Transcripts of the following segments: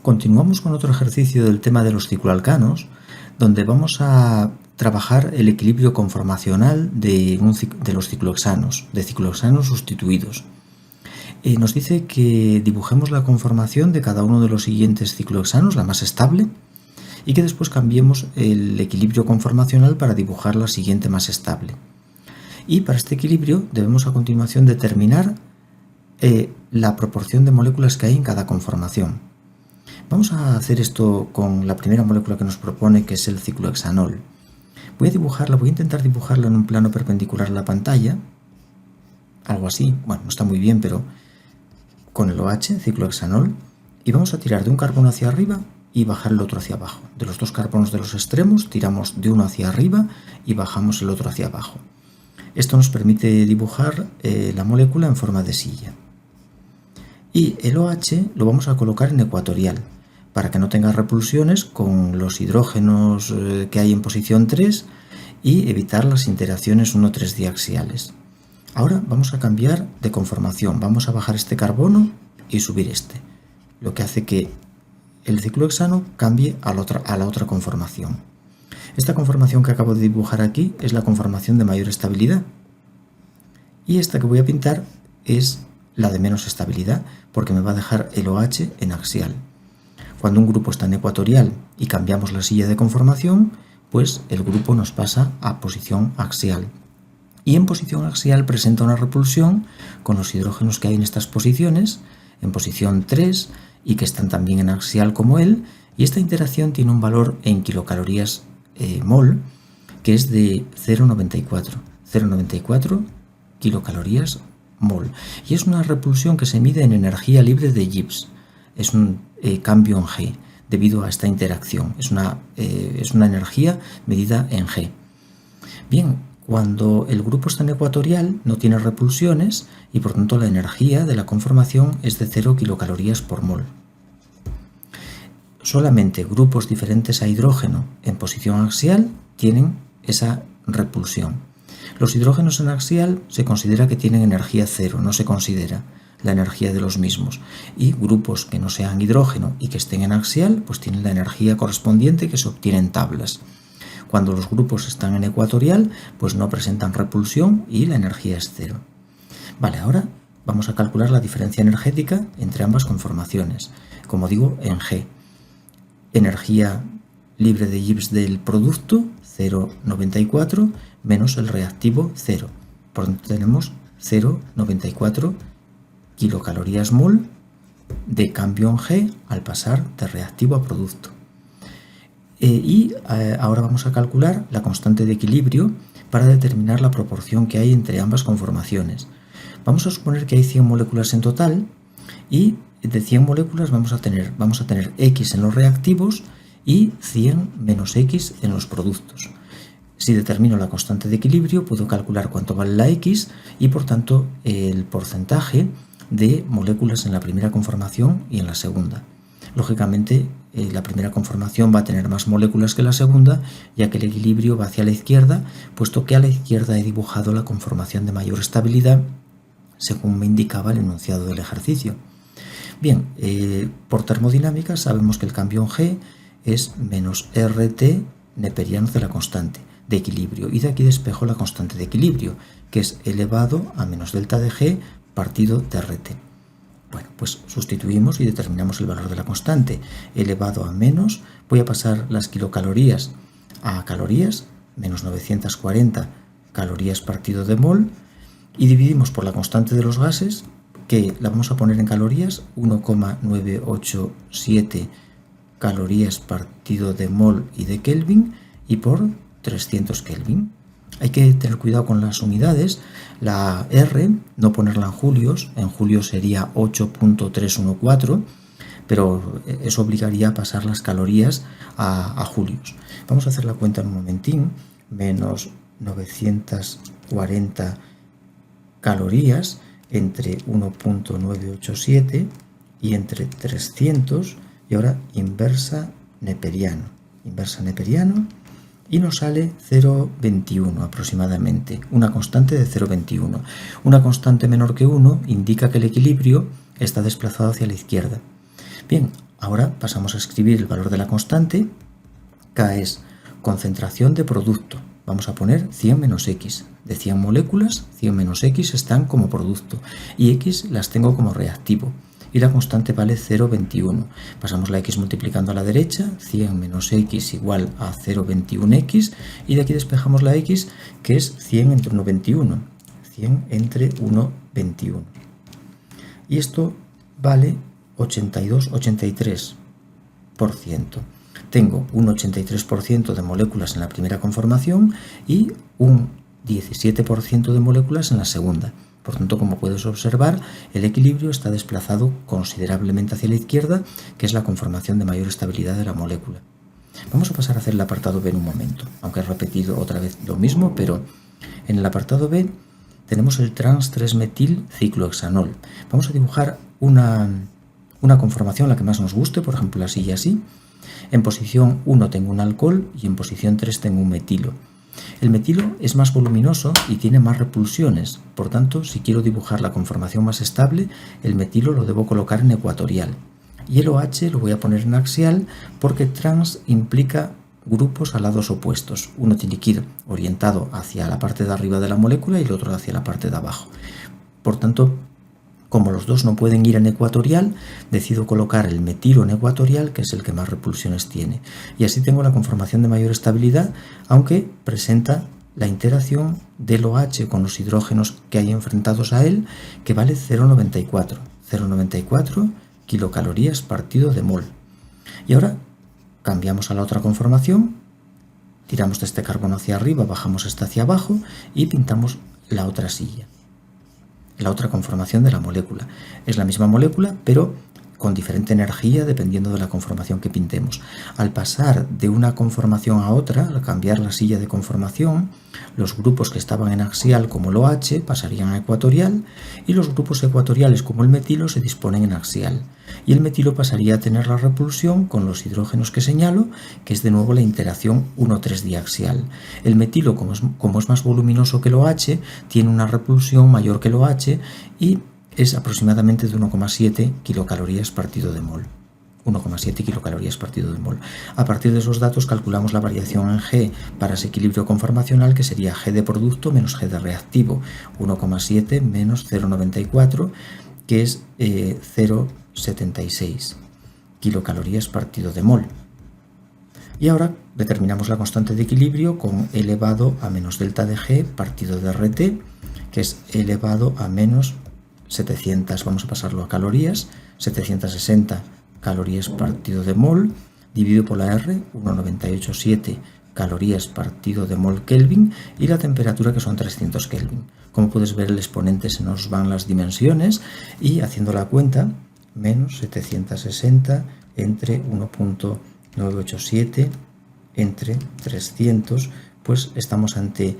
Continuamos con otro ejercicio del tema de los cicloalcanos, donde vamos a trabajar el equilibrio conformacional de los ciclohexanos, de ciclohexanos sustituidos. Nos dice que dibujemos la conformación de cada uno de los siguientes ciclohexanos, la más estable, y que después cambiemos el equilibrio conformacional para dibujar la siguiente más estable. Y para este equilibrio debemos a continuación determinar la proporción de moléculas que hay en cada conformación. Vamos a hacer esto con la primera molécula que nos propone, que es el ciclohexanol. Voy a intentar dibujarla en un plano perpendicular a la pantalla, algo así. Bueno, no está muy bien, pero con el OH, ciclohexanol, y vamos a tirar de un carbono hacia arriba y bajar el otro hacia abajo. De los dos carbonos de los extremos tiramos de uno hacia arriba y bajamos el otro hacia abajo. Esto nos permite dibujar la molécula en forma de silla. Y el OH lo vamos a colocar en ecuatorial, para que no tenga repulsiones con los hidrógenos que hay en posición 3 y evitar las interacciones 1,3 diaxiales. Ahora vamos a cambiar de conformación, vamos a bajar este carbono y subir este, lo que hace que el ciclohexano cambie a la otra conformación. Esta conformación que acabo de dibujar aquí es la conformación de mayor estabilidad, y esta que voy a pintar es la de menos estabilidad, porque me va a dejar el OH en axial. Cuando un grupo está en ecuatorial y cambiamos la silla de conformación, pues el grupo nos pasa a posición axial. Y en posición axial presenta una repulsión con los hidrógenos que hay en estas posiciones, en posición 3, y que están también en axial como él, y esta interacción tiene un valor en kilocalorías mol, que es de 0,94 kilocalorías mol. Y es una repulsión que se mide en energía libre de Gibbs. Es un cambio en G debido a esta interacción. Es una energía medida en G. Bien, cuando el grupo está en ecuatorial no tiene repulsiones y por tanto la energía de la conformación es de 0 kilocalorías por mol. Solamente grupos diferentes a hidrógeno en posición axial tienen esa repulsión. Los hidrógenos en axial se considera que tienen energía 0, no se considera la energía de los mismos, y grupos que no sean hidrógeno y que estén en axial pues tienen la energía correspondiente que se obtiene en tablas. Cuando los grupos están en ecuatorial pues no presentan repulsión y la energía es 0. Vale, ahora vamos a calcular la diferencia energética entre ambas conformaciones, como digo, en G. Energía libre de Gibbs del producto 0,94 menos el reactivo 0, por lo tanto tenemos 0,94 kilocalorías mol de cambio en G al pasar de reactivo a producto. Ahora vamos a calcular la constante de equilibrio para determinar la proporción que hay entre ambas conformaciones. Vamos a suponer que hay 100 moléculas en total y de 100 moléculas vamos a tener X en los reactivos y 100 menos X en los productos. Si determino la constante de equilibrio puedo calcular cuánto vale la X y por tanto el porcentaje de moléculas en la primera conformación y en la segunda. Lógicamente la primera conformación va a tener más moléculas que la segunda, ya que el equilibrio va hacia la izquierda, puesto que a la izquierda he dibujado la conformación de mayor estabilidad según me indicaba el enunciado del ejercicio. Bien, por termodinámica sabemos que el cambio en G es menos RT neperiano de la constante de equilibrio, y de aquí despejo la constante de equilibrio, que es elevado a menos delta de G partido de RT. Bueno, pues sustituimos y determinamos el valor de la constante. Elevado a menos, voy a pasar las kilocalorías a calorías, menos 940 calorías partido de mol, y dividimos por la constante de los gases, que la vamos a poner en calorías, 1,987 calorías partido de mol y de Kelvin, y por 300 Kelvin. Hay que tener cuidado con las unidades. La R, no ponerla en julios sería 8.314, pero eso obligaría a pasar las calorías a julios. Vamos a hacer la cuenta en un momentín. Menos 940 calorías entre 1.987 y entre 300, y ahora inversa neperiano, y nos sale 0,21 aproximadamente, una constante de 0,21. Una constante menor que 1 indica que el equilibrio está desplazado hacia la izquierda. Bien, Ahora pasamos a escribir el valor de la constante. K es concentración de producto. Vamos a poner 100 menos X. De 100 moléculas, 100 menos X están como producto y X las tengo como reactivo. Y la constante vale 0,21. Pasamos la X multiplicando a la derecha, 100 menos X igual a 0,21X, y de aquí despejamos la X, que es 100 entre 1,21. 100 entre 1,21. Y esto vale 82,83%. Tengo un 83% de moléculas en la primera conformación y un 17% de moléculas en la segunda. Por tanto, como puedes observar, el equilibrio está desplazado considerablemente hacia la izquierda, que es la conformación de mayor estabilidad de la molécula. Vamos a pasar a hacer el apartado B en un momento, aunque he repetido otra vez lo mismo, pero en el apartado B tenemos el trans 3-metil ciclohexanol. Vamos a dibujar una conformación, la que más nos guste, por ejemplo así y así. En posición 1 tengo un alcohol y en posición 3 tengo un metilo. El metilo es más voluminoso y tiene más repulsiones, por tanto, si quiero dibujar la conformación más estable, el metilo lo debo colocar en ecuatorial. Y el OH lo voy a poner en axial porque trans implica grupos a lados opuestos. Uno tiene que ir orientado hacia la parte de arriba de la molécula y el otro hacia la parte de abajo. Por tanto, como los dos no pueden ir en ecuatorial, decido colocar el metilo en ecuatorial, que es el que más repulsiones tiene. Y así tengo la conformación de mayor estabilidad, aunque presenta la interacción del OH con los hidrógenos que hay enfrentados a él, que vale 0,94. 0,94 kilocalorías partido de mol. Y ahora cambiamos a la otra conformación, tiramos de este carbono hacia arriba, bajamos esta hacia abajo y pintamos la otra silla. La otra conformación de la molécula. Es la misma molécula, pero con diferente energía dependiendo de la conformación que pintemos. Al pasar de una conformación a otra, al cambiar la silla de conformación, los grupos que estaban en axial como el OH pasarían a ecuatorial y los grupos ecuatoriales como el metilo se disponen en axial. Y el metilo pasaría a tener la repulsión con los hidrógenos que señalo, que es de nuevo la interacción 1,3 diaxial. El metilo, como es más voluminoso que el OH, tiene una repulsión mayor que el OH y es aproximadamente de 1,7 kilocalorías partido de mol. 1,7 kilocalorías partido de mol. A partir de esos datos calculamos la variación en G para ese equilibrio conformacional, que sería G de producto menos G de reactivo. 1,7 menos 0,94, que es 0,76 kilocalorías partido de mol. Y ahora determinamos la constante de equilibrio con E elevado a menos delta de G partido de RT, que es E elevado a menos 700, vamos a pasarlo a calorías, 760 calorías partido de mol, dividido por la R, 1,987 calorías partido de mol Kelvin, y la temperatura, que son 300 Kelvin. Como puedes ver, el exponente se nos van las dimensiones y, haciendo la cuenta, menos 760 entre 1,987 entre 300, pues estamos ante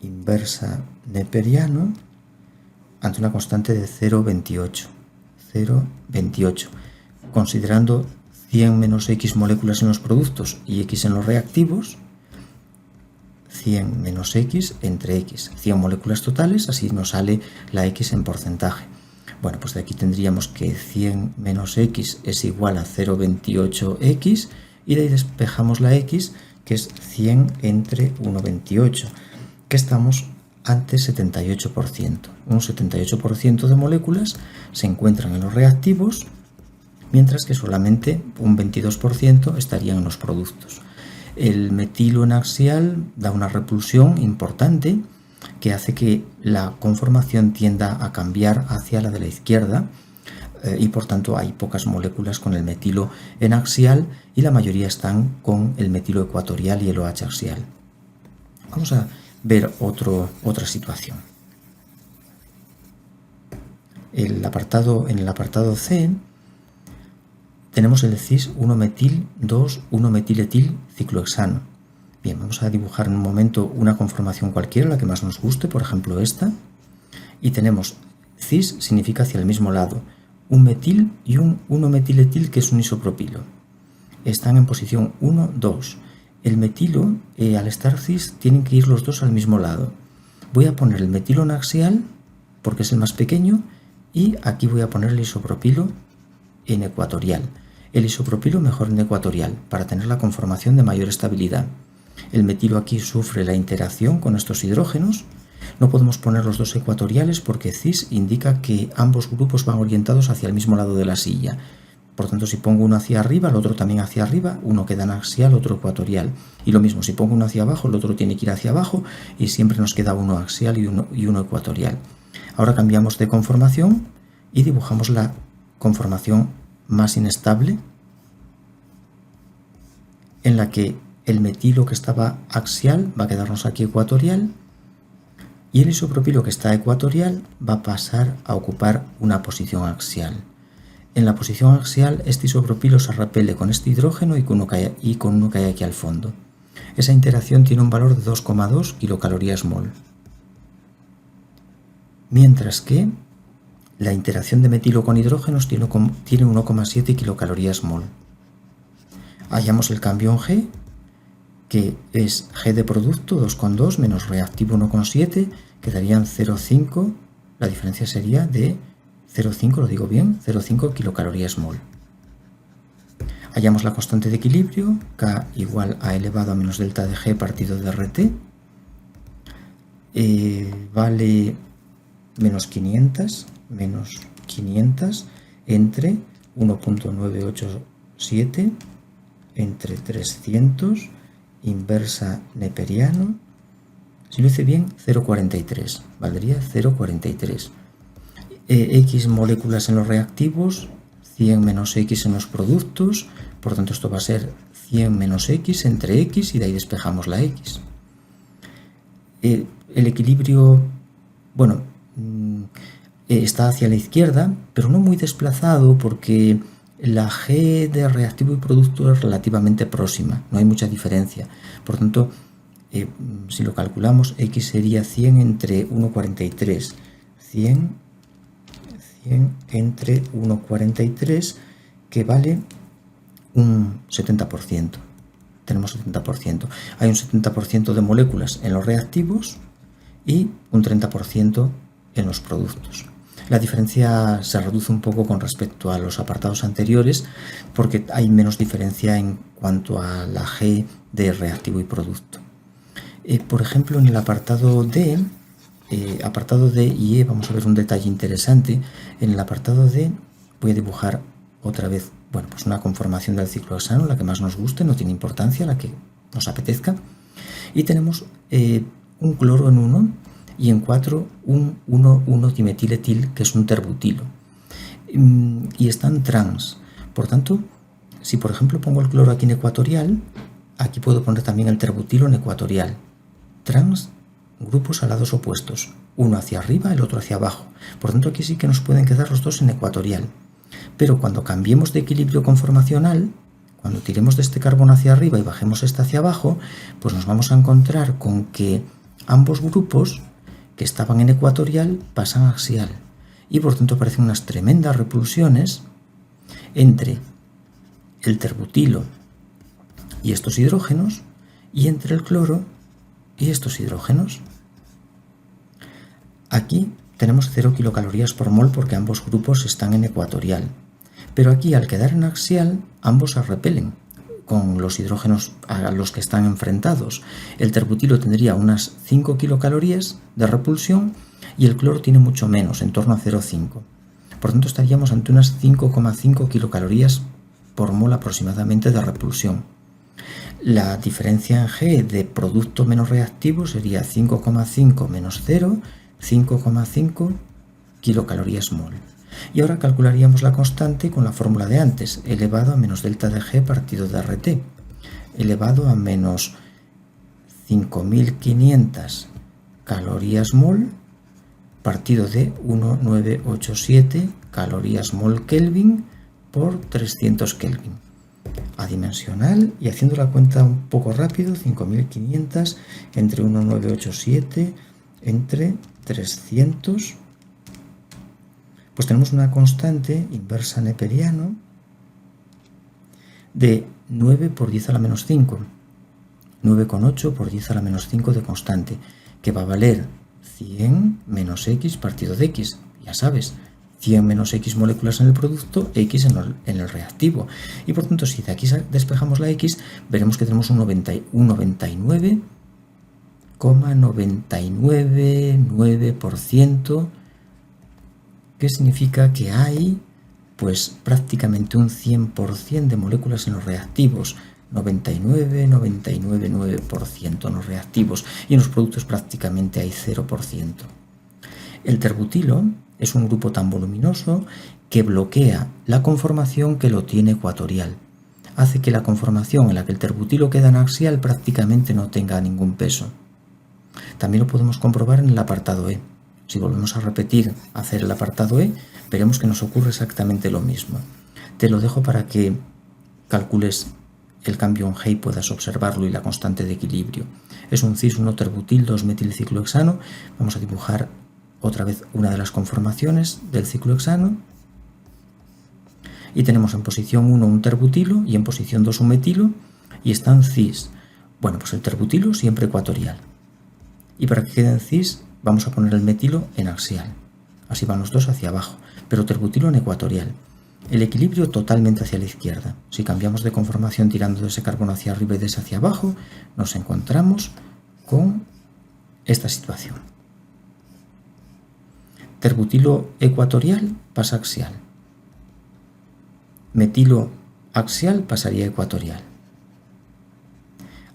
inversa neperiano, ante una constante de 0,28. Considerando 100 menos X moléculas en los productos y X en los reactivos, 100 menos X entre X, 100 moléculas totales, así nos sale la X en porcentaje. Bueno, pues de aquí tendríamos que 100 menos X es igual a 0,28X, y de ahí despejamos la X, que es 100 entre 1,28, que estamos ante 78%. Un 78% de moléculas se encuentran en los reactivos, mientras que solamente un 22% estarían en los productos. El metilo en axial da una repulsión importante que hace que la conformación tienda a cambiar hacia la de la izquierda, y por tanto hay pocas moléculas con el metilo en axial y la mayoría están con el metilo ecuatorial y el OH axial. Vamos a ver otra situación. En el apartado C tenemos el cis 1-metil 2,1-metiletil ciclohexano. Bien, vamos a dibujar en un momento una conformación cualquiera, la que más nos guste, por ejemplo esta, y tenemos cis significa hacia el mismo lado, un metil y un 1-metiletil, que es un isopropilo. Están en posición 1, 2. El metilo, al estar cis, tienen que ir los dos al mismo lado. Voy a poner el metilo en axial, porque es el más pequeño, y aquí voy a poner el isopropilo en ecuatorial. El isopropilo mejor en ecuatorial, para tener la conformación de mayor estabilidad. El metilo aquí sufre la interacción con estos hidrógenos. No podemos poner los dos ecuatoriales porque cis indica que ambos grupos van orientados hacia el mismo lado de la silla. Por tanto, si pongo uno hacia arriba, el otro también hacia arriba, uno queda en axial, otro ecuatorial. Y lo mismo, si pongo uno hacia abajo, el otro tiene que ir hacia abajo y siempre nos queda uno axial y uno ecuatorial. Ahora cambiamos de conformación y dibujamos la conformación más inestable, en la que el metilo que estaba axial va a quedarnos aquí ecuatorial y el isopropilo que está ecuatorial va a pasar a ocupar una posición axial. En la posición axial este isopropilo se repele con este hidrógeno y con uno que hay aquí al fondo. Esa interacción tiene un valor de 2,2 kilocalorías mol. Mientras que la interacción de metilo con hidrógenos tiene 1,7 kilocalorías mol. Hallamos el cambio en G, que es G de producto 2,2 menos reactivo 1,7, quedarían 0,5, la diferencia sería de 0,5, lo digo bien, 0,5 kilocalorías mol. Hallamos la constante de equilibrio, K igual a elevado a menos delta de G partido de RT, vale menos 500 entre 1,987 entre 300 inversa neperiano, si lo hice bien, 0,43, valdría 0,43. X moléculas en los reactivos, 100 menos X en los productos, por tanto esto va a ser 100 menos X entre X y de ahí despejamos la X. El equilibrio, bueno, está hacia la izquierda, pero no muy desplazado porque la G de reactivo y producto es relativamente próxima, no hay mucha diferencia. Por tanto, si lo calculamos, X sería 100 entre 1,43. 100 entre 1,43, que vale un 70%. Tenemos 70%. Hay un 70% de moléculas en los reactivos y un 30% en los productos. La diferencia se reduce un poco con respecto a los apartados anteriores porque hay menos diferencia en cuanto a la G de reactivo y producto. Por ejemplo, en el apartado D y E vamos a ver un detalle interesante. En el apartado D voy a dibujar otra vez, bueno, pues una conformación del ciclohexano, la que más nos guste, no tiene importancia, la que nos apetezca. Y tenemos un cloro en 1 y en 4 un 1,1-dimetiletil, que es un terbutilo. Y están trans. Por tanto, si por ejemplo pongo el cloro aquí en ecuatorial, aquí puedo poner también el terbutilo en ecuatorial. Trans, grupos a lados opuestos, uno hacia arriba, el otro hacia abajo. Por tanto, aquí sí que nos pueden quedar los dos en ecuatorial. Pero cuando cambiemos de equilibrio conformacional, cuando tiremos de este carbono hacia arriba y bajemos este hacia abajo, pues nos vamos a encontrar con que ambos grupos que estaban en ecuatorial pasan a axial. Y por tanto aparecen unas tremendas repulsiones entre el terbutilo y estos hidrógenos y entre el cloro y estos hidrógenos. Aquí tenemos 0 kilocalorías por mol porque ambos grupos están en ecuatorial. Pero aquí, al quedar en axial, ambos se repelen con los hidrógenos a los que están enfrentados. El terbutilo tendría unas 5 kilocalorías de repulsión y el cloro tiene mucho menos, en torno a 0,5. Por tanto, estaríamos ante unas 5,5 kilocalorías por mol aproximadamente de repulsión. La diferencia en G de producto menos reactivo sería 5,5 menos 0, 5,5 kilocalorías mol. Y ahora calcularíamos la constante con la fórmula de antes, elevado a menos delta de G partido de RT, elevado a menos 5.500 calorías mol partido de 1,987 calorías mol Kelvin por 300 Kelvin. Adimensional, y haciendo la cuenta un poco rápido, 5.500 entre 1,987 entre 300, pues tenemos una constante inversa neperiano de 9 por 10 a la menos 5, 9,8 por 10 a la menos 5 de constante, que va a valer 100 menos x partido de x, ya sabes, 100 menos X moléculas en el producto, X en el reactivo. Y por tanto, si de aquí despejamos la X, veremos que tenemos un 99,999%, que significa que hay pues prácticamente un 100% de moléculas en los reactivos. 99,999% en los reactivos, y en los productos prácticamente hay 0%. El terbutilo es un grupo tan voluminoso que bloquea la conformación que lo tiene ecuatorial. Hace que la conformación en la que el terbutilo queda en axial prácticamente no tenga ningún peso. También lo podemos comprobar en el apartado E. Si volvemos a repetir, hacer el apartado E, veremos que nos ocurre exactamente lo mismo. Te lo dejo para que calcules el cambio en G y puedas observarlo, y la constante de equilibrio. Es un cis-1-terbutil 2-metilciclohexano. Vamos a dibujar otra vez una de las conformaciones del ciclohexano. Y tenemos en posición 1 un terbutilo y en posición 2 un metilo, y están cis. Bueno, pues el terbutilo siempre ecuatorial. Y para que queden cis, vamos a poner el metilo en axial. Así van los dos hacia abajo, pero terbutilo en ecuatorial. El equilibrio totalmente hacia la izquierda. Si cambiamos de conformación tirando de ese carbono hacia arriba y de ese hacia abajo, nos encontramos con esta situación. Terbutilo ecuatorial pasa axial. Metilo axial pasaría ecuatorial.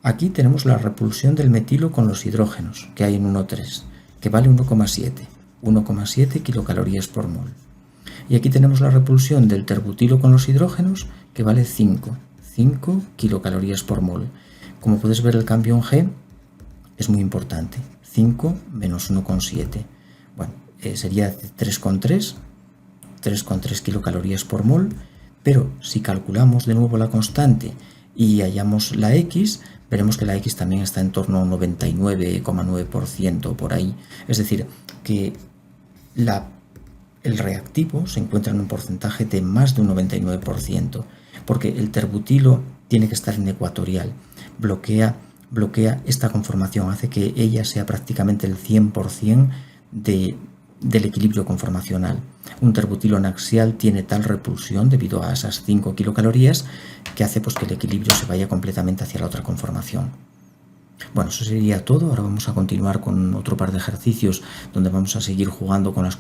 Aquí tenemos la repulsión del metilo con los hidrógenos, que hay en 1,3, que vale 1,7 kilocalorías por mol. Y aquí tenemos la repulsión del terbutilo con los hidrógenos, que vale 5 kilocalorías por mol. Como puedes ver, el cambio en G es muy importante. 5 menos 1,7. Bueno, sería 3,3 kilocalorías por mol, pero si calculamos de nuevo la constante y hallamos la X, veremos que la X también está en torno a un 99,9% por ahí. Es decir, que el reactivo se encuentra en un porcentaje de más de un 99%, porque el terbutilo tiene que estar en ecuatorial. Bloquea esta conformación, hace que ella sea prácticamente el 100% del equilibrio conformacional. Un terbutilo en axial tiene tal repulsión debido a esas 5 kilocalorías que hace pues que el equilibrio se vaya completamente hacia la otra conformación. Bueno, eso sería todo. Ahora vamos a continuar con otro par de ejercicios donde vamos a seguir jugando con las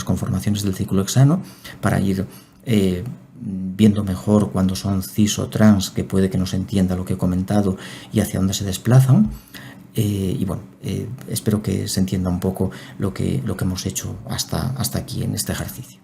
conformaciones del ciclohexano para ir viendo mejor cuándo son cis o trans, que puede que no se entienda lo que he comentado y hacia dónde se desplazan. Y bueno, espero que se entienda un poco lo que hemos hecho hasta aquí en este ejercicio.